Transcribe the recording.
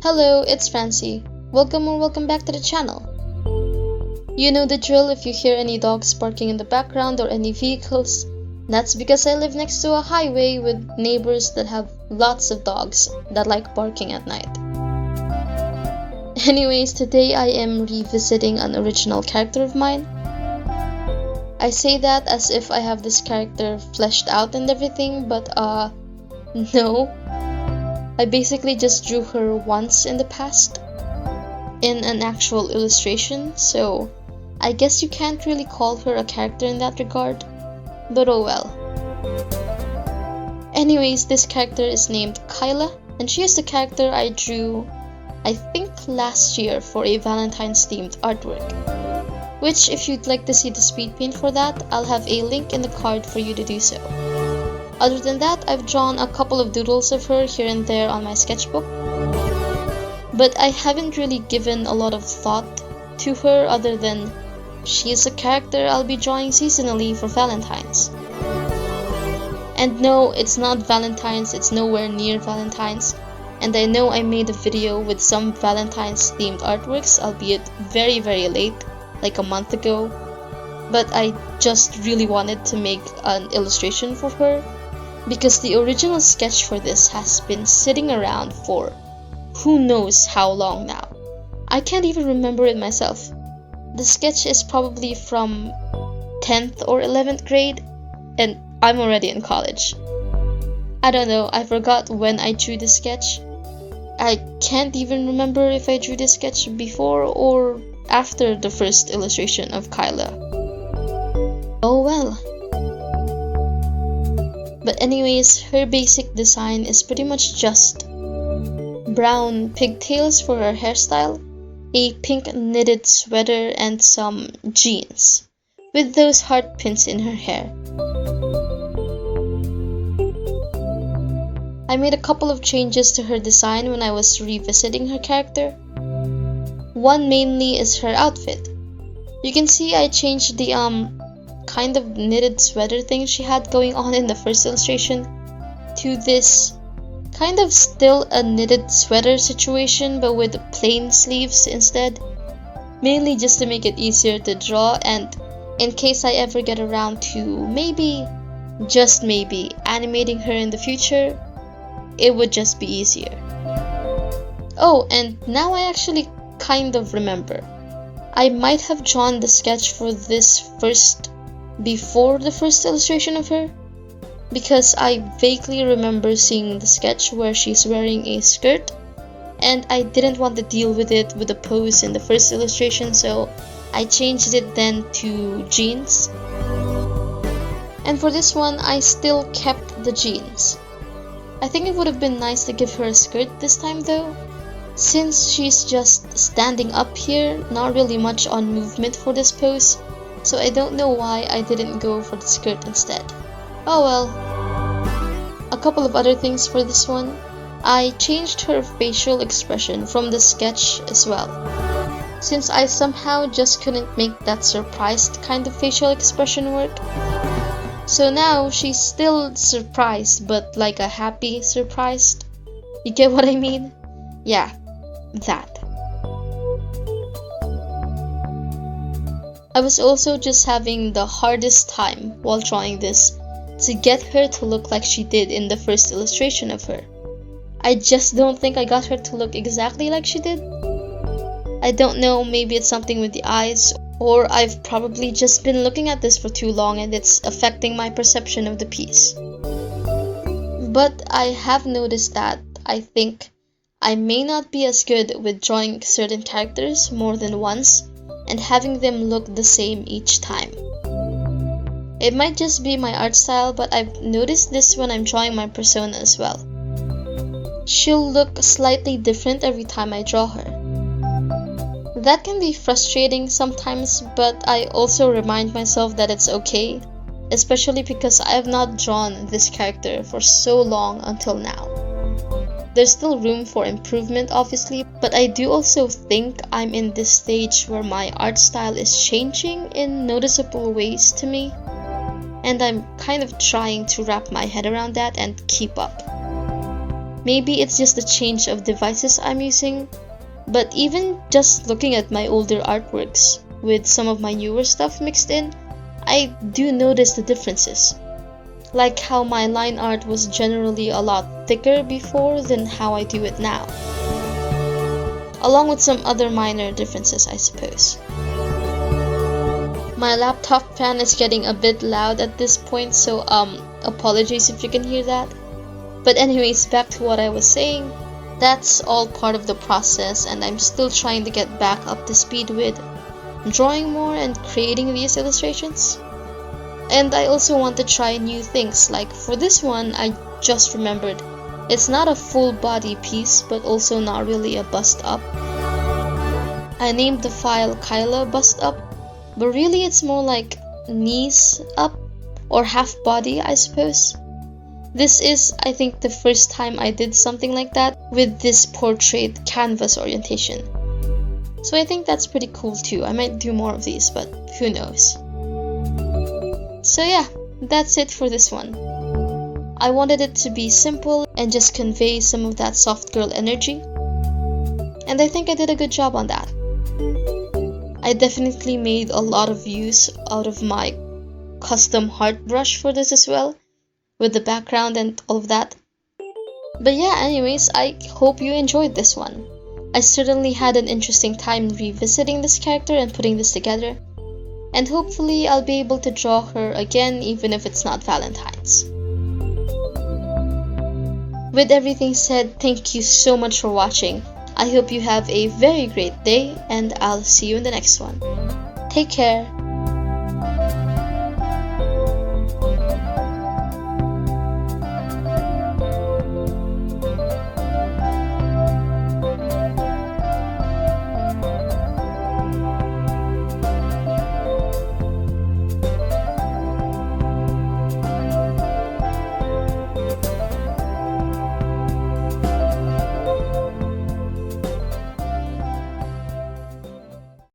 Hello, it's Francie. Welcome or welcome back to the channel. You know the drill. If you hear any dogs barking in the background or any vehicles, that's because I live next to a highway with neighbors that have lots of dogs that like barking at night. Anyways, today I am revisiting an original character of mine. I say that as if I have this character fleshed out and everything, but no. I basically just drew her once in the past in an actual illustration, so I guess you can't really call her a character in that regard, but oh well. Anyways, this character is named Kayla, and she is the character I drew, I think last year for a Valentine's themed artwork, which if you'd like to see the speed paint for that, I'll have a link in the card for you to do so. Other than that, I've drawn a couple of doodles of her here and there on my sketchbook, but I haven't really given a lot of thought to her other than she is a character I'll be drawing seasonally for Valentine's. And no, it's not Valentine's, it's nowhere near Valentine's, and I know I made a video with some Valentine's themed artworks, albeit very late, like a month ago, but I just really wanted to make an illustration for her, because the original sketch for this has been sitting around for who knows how long now. I can't even remember it myself. The sketch is probably from 10th or 11th grade, and I'm already in college. I don't know, I forgot when I drew this sketch. I can't even remember if I drew this sketch before or after the first illustration of Kayla. Oh well. But anyways, her basic design is pretty much just brown pigtails for her hairstyle, a pink knitted sweater, and some jeans, with those heart pins in her hair. I made a couple of changes to her design when I was revisiting her character. One mainly is her outfit. You can see I changed the kind of knitted sweater thing she had going on in the first illustration to this kind of still a knitted sweater situation but with plain sleeves instead, mainly just to make it easier to draw, and in case I ever get around to maybe, just maybe, animating her in the future, it would just be easier. Oh, and now I actually kind of remember. I might have drawn the sketch for this first before the first illustration of her, because I vaguely remember seeing the sketch where she's wearing a skirt, and I didn't want to deal with it with the pose in the first illustration, so I changed it then to jeans. And for this one, I still kept the jeans. I think it would have been nice to give her a skirt this time though, since she's just standing up here, not really much on movement for this pose, so I don't know why I didn't go for the skirt instead. Oh well. A couple of other things for this one. I changed her facial expression from the sketch as well, since I somehow just couldn't make that surprised kind of facial expression work. So now she's still surprised, but like a happy surprised. You get what I mean? Yeah, that. I was also just having the hardest time while drawing this to get her to look like she did in the first illustration of her. I just don't think I got her to look exactly like she did. I don't know, maybe it's something with the eyes, or I've probably just been looking at this for too long and it's affecting my perception of the piece. But I have noticed that I think I may not be as good with drawing certain characters more than once and having them look the same each time. It might just be my art style, but I've noticed this when I'm drawing my persona as well. She'll look slightly different every time I draw her. That can be frustrating sometimes, but I also remind myself that it's okay, especially because I have not drawn this character for so long until now. There's still room for improvement obviously, but I do also think I'm in this stage where my art style is changing in noticeable ways to me, and I'm kind of trying to wrap my head around that and keep up. Maybe it's just the change of devices I'm using, but even just looking at my older artworks with some of my newer stuff mixed in, I do notice the differences. Like how my line art was generally a lot thicker before than how I do it now. Along with some other minor differences, I suppose. My laptop fan is getting a bit loud at this point, so apologies if you can hear that. But anyways, back to what I was saying. That's all part of the process, and I'm still trying to get back up to speed with drawing more and creating these illustrations. And I also want to try new things, like for this one I just remembered it's not a full body piece but also not really a bust up. I named the file Kayla Bust Up, but really it's more like knees up or half body, I suppose. This is, I think, the first time I did something like that with this portrait canvas orientation. So I think that's pretty cool too. I might do more of these, but who knows. So yeah, that's it for this one. I wanted it to be simple and just convey some of that soft girl energy. And I think I did a good job on that. I definitely made a lot of use out of my custom heart brush for this as well, with the background and all of that. But yeah, anyways, I hope you enjoyed this one. I certainly had an interesting time revisiting this character and putting this together. And hopefully I'll be able to draw her again even if it's not Valentine's. With everything said, thank you so much for watching. I hope you have a very great day, and I'll see you in the next one. Take care.